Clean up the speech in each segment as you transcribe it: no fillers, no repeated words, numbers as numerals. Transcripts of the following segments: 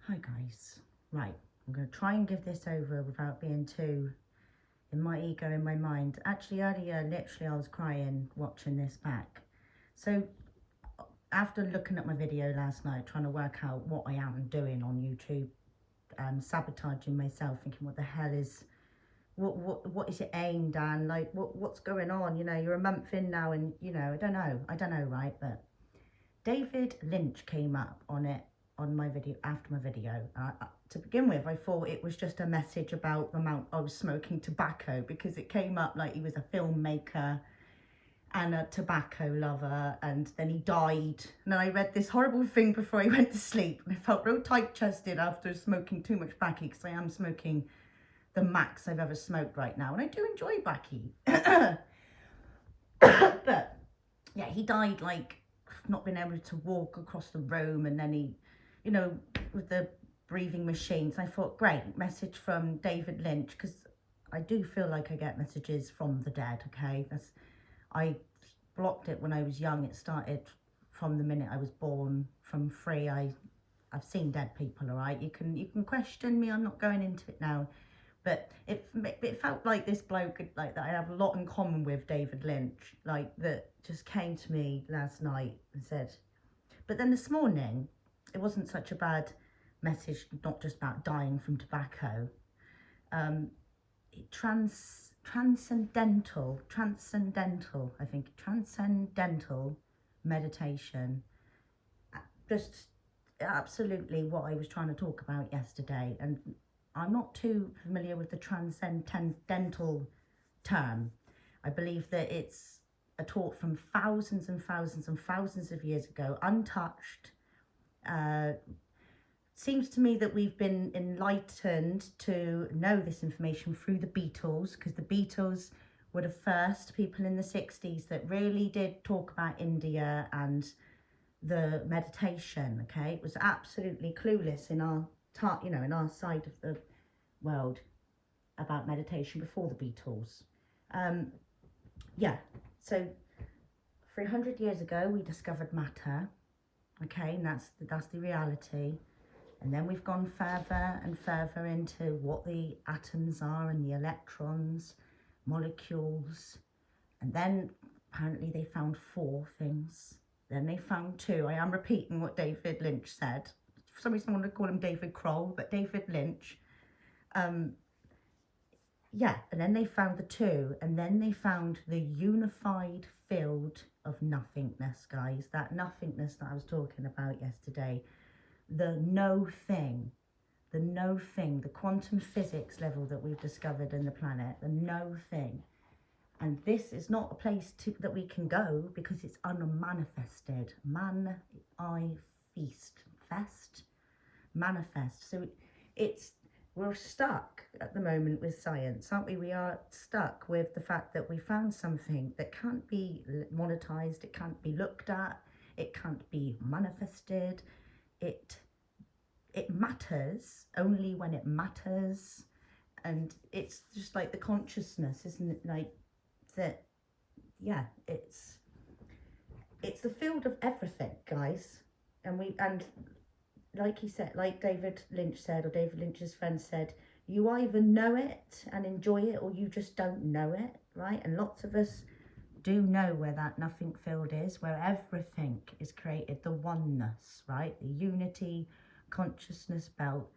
Hi guys. Right, I'm going to try and give this over without being too in my ego, in my mind. Actually, earlier, literally, I was crying watching this back. So, after looking at my video last night, trying to work out what I am doing on YouTube, sabotaging myself, thinking, what the hell is, what is it aimed at? Like, what's going on? You know, you're a month in now, and you know, I don't know, right? But David Lynch came up on it on my video after my video. To begin with, I thought it was just a message about the amount I was smoking tobacco, because it came up like he was a filmmaker and a tobacco lover, and then he died. And then I read this horrible thing before I went to sleep, and I felt real tight-chested after smoking too much baccy, because I am smoking the max I've ever smoked right now, and I do enjoy baccy. But yeah, he died like not being able to walk across the room, and then he, you know, with the breathing machines. I thought, great message from David Lynch, because I do feel like I get messages from the dead. Okay, I blocked it when I was young. It started from the minute I was born. From 3, I've seen dead people. All right, you can question me. I'm not going into it now. But it felt like this bloke, like that I have a lot in common with David Lynch, like that just came to me last night and said. But then this morning, it wasn't such a bad message, not just about dying from tobacco. Transcendental, I think, transcendental meditation. Just absolutely what I was trying to talk about yesterday. And I'm not too familiar with the transcendental term. I believe that it's a taught from thousands and thousands and thousands of years ago, untouched. Seems to me that we've been enlightened to know this information through the Beatles, because the Beatles were the first people in the 60s that really did talk about India and the meditation. Okay, it was absolutely clueless in our in our side of the world about meditation before the Beatles. Yeah, so 300 years ago we discovered matter. Okay, and that's the reality. And then we've gone further and further into what the atoms are and the electrons, molecules, and then apparently they found 4 things. Then they found 2. I am repeating what David Lynch said. For some reason I want to call him David Kroll, but David Lynch. Yeah, and then they found the 2, and then they found the unified field of nothingness, guys. That nothingness that I was talking about yesterday. The no thing, the quantum physics level that we've discovered in the planet, the no thing. And this is not a place that we can go, because it's unmanifested. Manifest. So we're stuck at the moment with science, aren't we? We are stuck with the fact that we found something that can't be monetized, it can't be looked at, it can't be manifested. It matters only when it matters. And it's just like the consciousness, isn't it? Like that, yeah, it's the field of everything, guys. And like he said, like David Lynch said, or David Lynch's friend said, you either know it and enjoy it, or you just don't know it, right? And lots of us do know where that nothing field is, where everything is created, the oneness, right? The unity consciousness belt.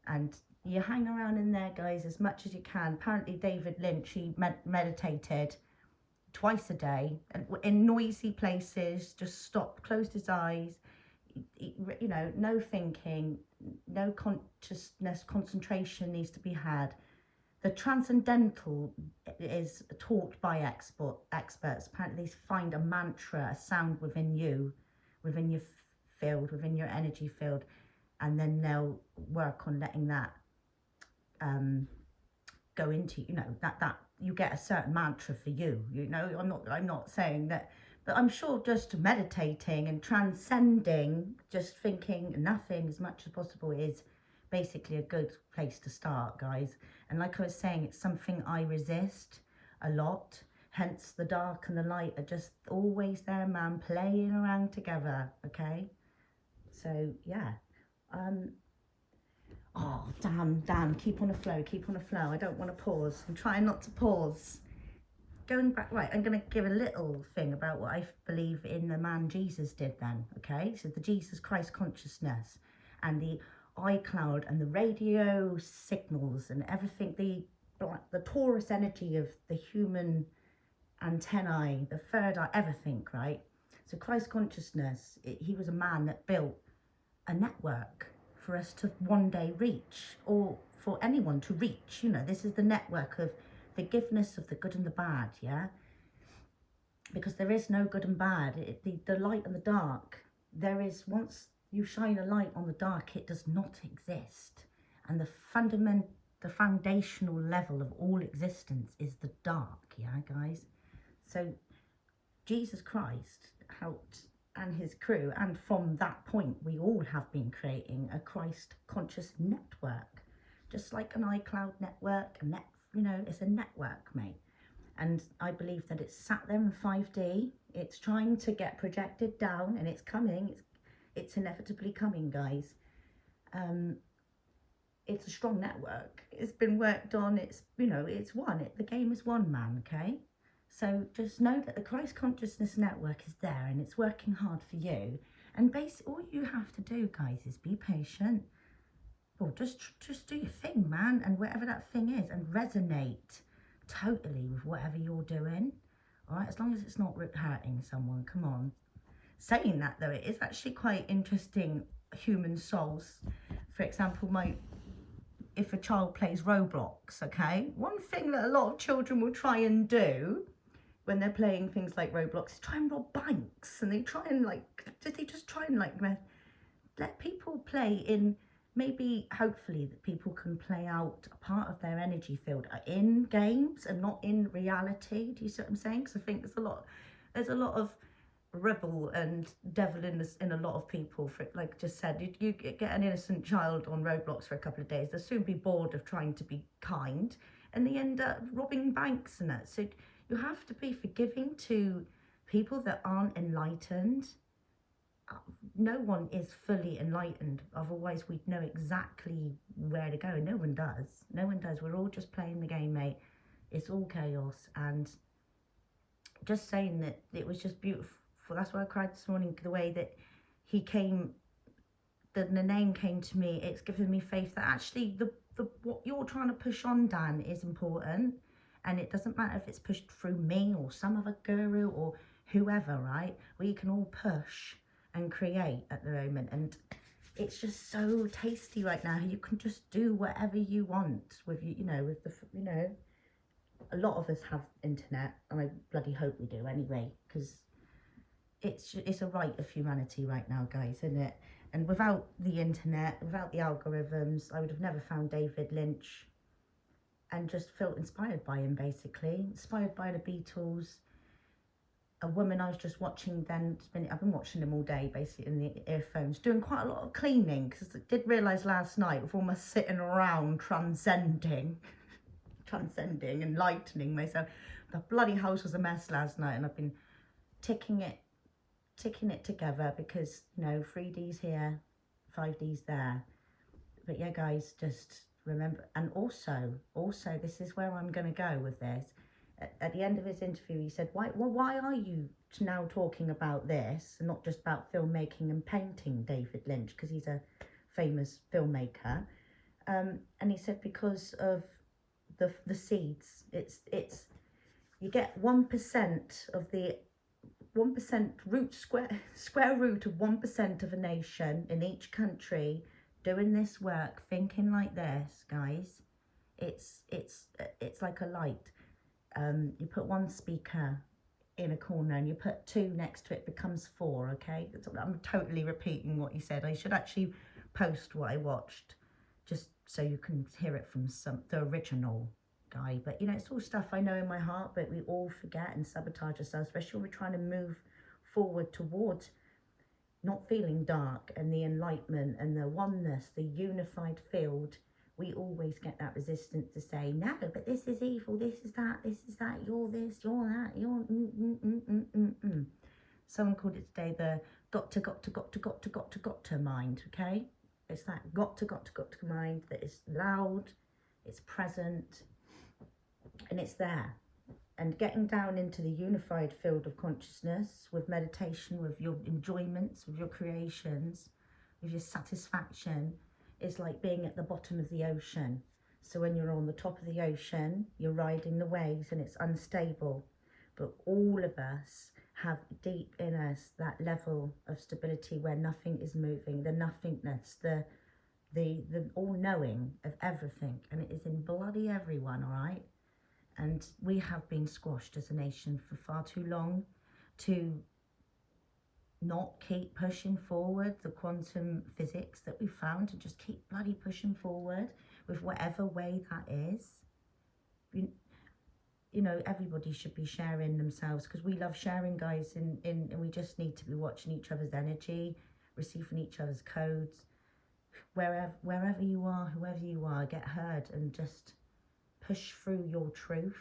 And you hang around in there, guys, as much as you can. Apparently David Lynch, he meditated twice a day, and in noisy places, just stopped, closed his eyes, you know, no thinking, no consciousness, concentration needs to be had. The transcendental is taught by experts. Apparently they find a mantra, a sound within you, within your field, within your energy field, and then they'll work on letting that go into, you know, that you get a certain mantra for you. You know, I'm not saying that, but I'm sure just meditating and transcending, just thinking nothing as much as possible, is basically a good place to start, guys. And like I was saying, it's something I resist a lot. Hence the dark and the light are just always there, man, playing around together. Okay, so yeah, Damn, keep on a flow, keep on a flow. I don't want to pause. I'm trying not to pause. Going back, right, I'm going to give a little thing about what I believe in the man Jesus did then, okay? So the Jesus Christ consciousness and the iCloud and the radio signals and everything, the torus energy of the human antennae, the third eye, everything, right? So Christ consciousness, he was a man that built a network for us to one day reach, or for anyone to reach. You know, this is the network of forgiveness of the good and the bad, yeah? Because there is no good and bad. The light and the dark, there is, once you shine a light on the dark, it does not exist. And the foundational level of all existence is the dark, yeah, guys? So Jesus Christ helped, and his crew, and from that point we all have been creating a Christ conscious network, just like an iCloud network, you know, it's a network, mate. And I believe that it's sat there in 5D, it's trying to get projected down, and it's coming, it's inevitably coming, guys. It's a strong network, it's been worked on, it's, you know, it's won, the game is won, man, okay? So just know that the Christ Consciousness Network is there and it's working hard for you. And basically all you have to do, guys, is be patient. Or just do your thing, man, and whatever that thing is, and resonate totally with whatever you're doing. All right, as long as it's not hurting someone, come on. Saying that, though, it is actually quite interesting, human souls. For example, if a child plays Roblox, okay, one thing that a lot of children will try and do when they're playing things like Roblox is try and rob banks, and they just try and let people play in, maybe hopefully that people can play out a part of their energy field in games and not in reality. Do you see what I'm saying? Because I think there's a lot of rebel and devil in a lot of people. For, like just said, you get an innocent child on Roblox for a couple of days, they'll soon be bored of trying to be kind, and they end up robbing banks and that. So you have to be forgiving to people that aren't enlightened. No one is fully enlightened, otherwise we'd know exactly where to go. No one does. We're all just playing the game, mate. It's all chaos. And just saying that it was just beautiful. That's why I cried this morning, the way that he came, the name came to me. It's given me faith that actually the what you're trying to push on, Dan, is important. And it doesn't matter if it's pushed through me or some other guru or whoever, right? We can all push and create at the moment. And it's just so tasty right now. You can just do whatever you want with, a lot of us have internet, and I bloody hope we do anyway, because it's a right of humanity right now, guys, isn't it? And without the internet, without the algorithms, I would have never found David Lynch, and just felt inspired by him, basically. Inspired by the Beatles. A woman I was just watching then, I've been watching them all day, basically, in the earphones, doing quite a lot of cleaning, because I did realise last night, with almost sitting around transcending and lightening myself. The bloody house was a mess last night, and I've been ticking it together, because, 3D's here, 5D's there. But yeah, guys, just remember. And also this is where I'm going to go with this. At the end of his interview, he said, why are you now talking about this and not just about filmmaking and painting, David Lynch, because he's a famous filmmaker. And he said, because of the seeds, it's you get 1% of the 1% square root of 1% of a nation in each country doing this work, thinking like this, guys. It's like a light. You put one speaker in a corner and you put two next to it, becomes 4, okay? I'm totally repeating what he said. I should actually post what I watched, just so you can hear it from the original guy. But it's all stuff I know in my heart, but we all forget and sabotage ourselves, especially when we're trying to move forward towards not feeling dark and the enlightenment and the oneness, the unified field. We always get that resistance to say, no, but this is evil, this is that, you're this, you're that, you're Someone called it today the got to mind, okay? It's that got to mind that is loud, it's present, and it's there. And getting down into the unified field of consciousness with meditation, with your enjoyments, with your creations, with your satisfaction, is like being at the bottom of the ocean. So when you're on the top of the ocean, you're riding the waves and it's unstable. But all of us have deep in us that level of stability where nothing is moving, the nothingness, the all-knowing of everything. And it is in bloody everyone, all right? And we have been squashed as a nation for far too long to not keep pushing forward the quantum physics that we found, to just keep bloody pushing forward with whatever way that is. You know, everybody should be sharing themselves, because we love sharing, guys, and we just need to be watching each other's energy, receiving each other's codes. Wherever you are, whoever you are, get heard and just push through your truth,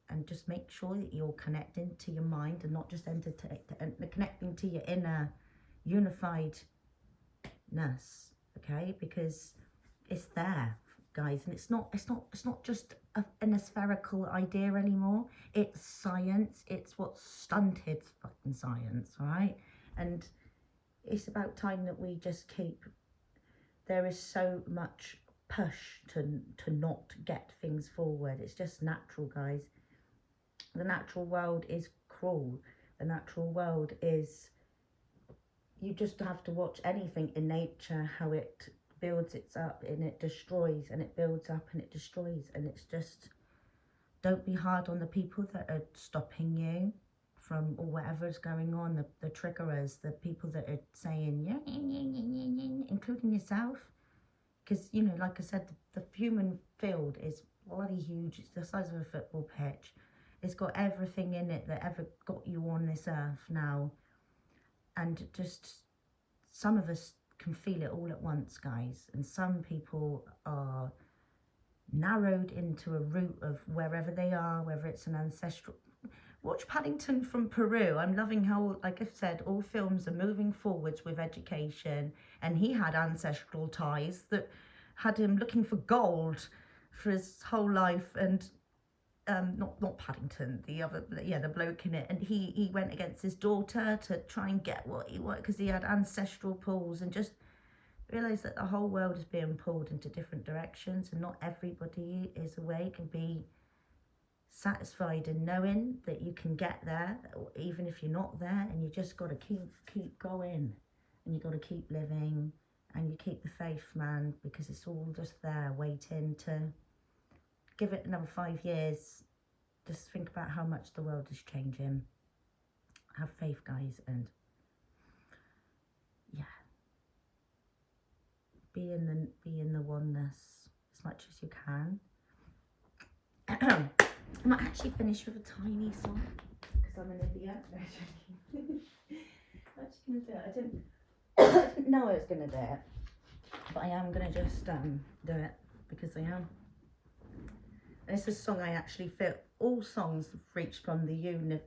and just make sure that you're connecting to your mind and not just connecting to your inner unifiedness, okay? Because it's there, guys, and it's not just an spherical idea anymore. It's science. It's what stunted fucking science, all right? And it's about time that we just keep. There is so much push to not get things forward. It's just natural, guys. The natural world is cruel. The natural world is, you just have to watch anything in nature, how it builds it up and it destroys, and it builds up and it destroys. And it's just, don't be hard on the people that are stopping you from, or whatever's going on, the triggerers, the people that are saying, yeah, including yourself. Because, you know, like I said, the human field is bloody huge. It's the size of a football pitch. It's got everything in it that ever got you on this earth now. And just, some of us can feel it all at once, guys. And some people are narrowed into a route of wherever they are, whether it's an ancestral. Watch Paddington from Peru. I'm loving how, like I've said, all films are moving forwards with education, and he had ancestral ties that had him looking for gold for his whole life. And not Paddington, the other, yeah, the bloke in it, and he went against his daughter to try and get what he wanted because he had ancestral pulls, and just realised that the whole world is being pulled into different directions, and not everybody is awake and be satisfied in knowing that you can get there, even if you're not there. And you just got to keep going, and you got to keep living, and you keep the faith, man, because it's all just there waiting to give it another 5 years. Just think about how much the world is changing. Have faith, guys, and yeah, be in the oneness as much as you can. I might actually finish with a tiny song because I'm an idiot. I'm just gonna do it. I didn't know I was gonna do it, but I am gonna just do it because I am. And it's a song I actually feel. All songs reach from the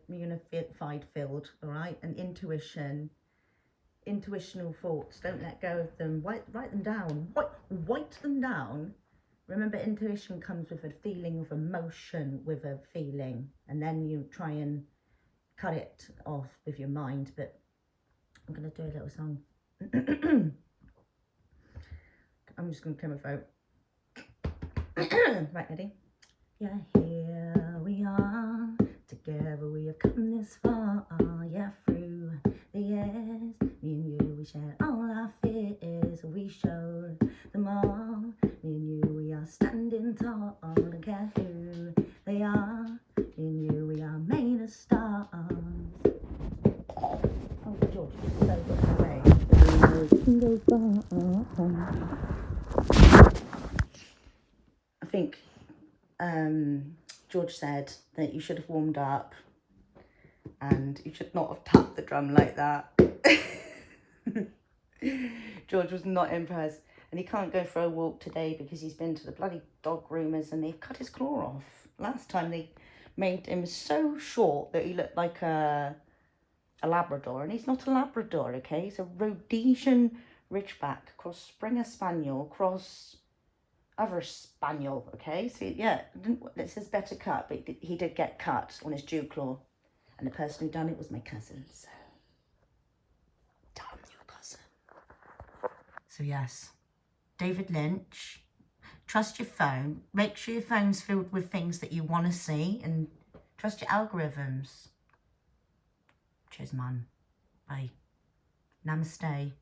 unified field, all right? And intuitional thoughts. Don't let go of them. Write them down. Write them down. Remember, intuition comes with a feeling, with emotion, with a feeling, and then you try and cut it off with your mind. But I'm going to do a little song. I'm just going to clear my throat. Right, ready? Yeah, here we are, together we have come this far. Yeah, through the years, me and you, we shared all our fears. We showed them all. Me and you, we are standing tall. Don't care who they are. Me and you, we are made of stars. Oh, George, you're so good away. We can go far. I think George said that you should have warmed up and you should not have tapped the drum like that. George was not impressed, and he can't go for a walk today because he's been to the bloody dog groomers and they've cut his claw off. Last time they made him so short that he looked like a Labrador, and he's not a Labrador, okay? He's a Rhodesian Ridgeback, cross Springer Spaniel, cross other Spaniel, okay? So yeah, it says better cut, but he did get cut on his dew claw. And the person who done it was my cousin, so damn your cousin. So yes, David Lynch, trust your phone. Make sure your phone's filled with things that you want to see, and trust your algorithms. Cheers, man. Bye. Namaste.